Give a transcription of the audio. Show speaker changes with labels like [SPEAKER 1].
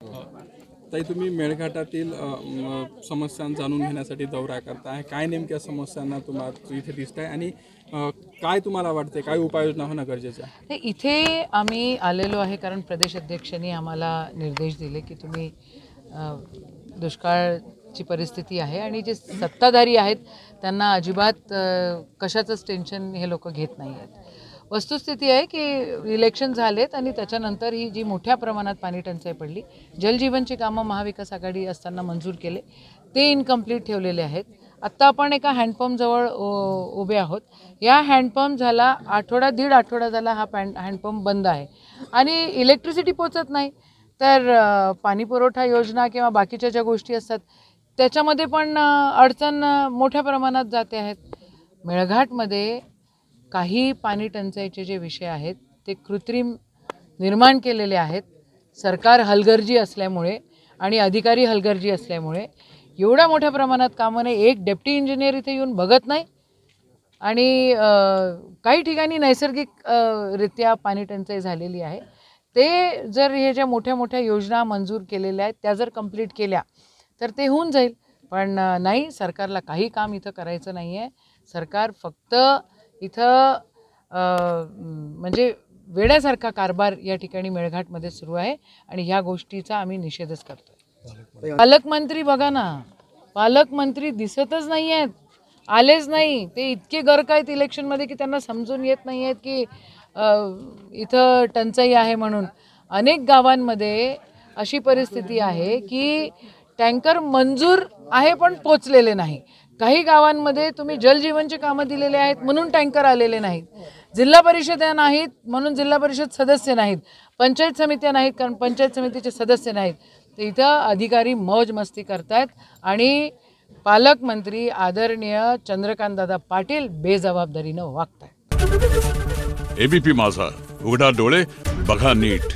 [SPEAKER 1] ताई, तुम्ही मेळघाटातील समस्या जाणून घेण्यासाठी दौरा करताय. काय नेमक्या समस्यांना तुम्हाला इथे दिसताय आणि काय तुम्हाला वाटते, काय उपाययोजना होणं गरजेचं आहे?
[SPEAKER 2] इथे आम्ही आलेलो आहे कारण प्रदेश अध्यक्षांनी आम्हाला निर्देश दिले की तुम्ही दुष्काळची परिस्थिती आहे आणि जे सत्ताधारी आहेत त्यांना अजिबात कशाचंच टेन्शन हे लोक घेत नाही आहेत. वस्तुस्थिती आहे की इलेक्शन झालेत आणि त्याच्यानंतर ही जी मोठ्या प्रमाणात पाणी टंचाई पडली, जलजीवनची कामं महाविकास आघाडी असताना मंजूर केले ते इनकम्प्लीट ठेवलेले आहेत. आत्ता आपण एका हँडपंपजवळ उभे आहोत. या हँडपंप झाला दीड आठवडा झाला हा हँडपंप बंद आहे आणि इलेक्ट्रिसिटी पोचत नाही. तर पाणीपुरवठा योजना किंवा बाकीच्या ज्या गोष्टी असतात त्याच्यामध्ये पण अडचण मोठ्या प्रमाणात जाते आहेत. मेळघाटमध्ये काही पाणी टंचाईचे जे विषय आहेत ते कृत्रिम निर्माण केलेले आहेत. सरकार हलगर्जी असल्यामुळे आणि अधिकारी हलगर्जी असल्यामुळे एवढ्या मोठ्या प्रमाणात कामं नाही. एक डेप्टी इंजिनियर इथे येऊन बघत नाही आणि काही ठिकाणी नैसर्गिक रित्या पाणी टंचाई झालेली आहे. ते जर हे ज्या मोठ्या मोठ्या योजना मंजूर केलेल्या आहेत त्या जर कंप्लीट केल्या तर ते होऊन जाईल. पण नाही, सरकारला काही काम इथं करायचं नाही आहे. सरकार फक्त इथं म्हणजे वेड्यासारखा कारभार या ठिकाणी मेळघाटमध्ये सुरू आहे आणि ह्या गोष्टीचा आम्ही निषेधच करतो. पालकमंत्री बघा ना, पालकमंत्री दिसतच नाही आहेत, आलेच नाही. ते इतके गर्क आहेत इलेक्शनमध्ये की त्यांना समजून येत नाही आहेत की इथं टंचाई आहे म्हणून. अनेक गावांमध्ये अशी परिस्थिती आहे की टँकर मंजूर आहे पण पोचलेले नाही. काही गावांमध्ये तुम्ही जलजीवनचे कामं दिलेले आहेत म्हणून टँकर आलेले नाहीत. जिल्हा परिषदा नाहीत म्हणून जिल्हा परिषद सदस्य नाहीत. पंचायत समित्या नाहीत कारण पंचायत समितीचे सदस्य नाहीत. तर इथं अधिकारी मौज मस्ती करतायत आणि पालकमंत्री आदरणीय चंद्रकांतदादा पाटील बेजबाबदारीनं वागतायत.
[SPEAKER 3] एबीपी माझा, उघडा डोळे बघा नीट.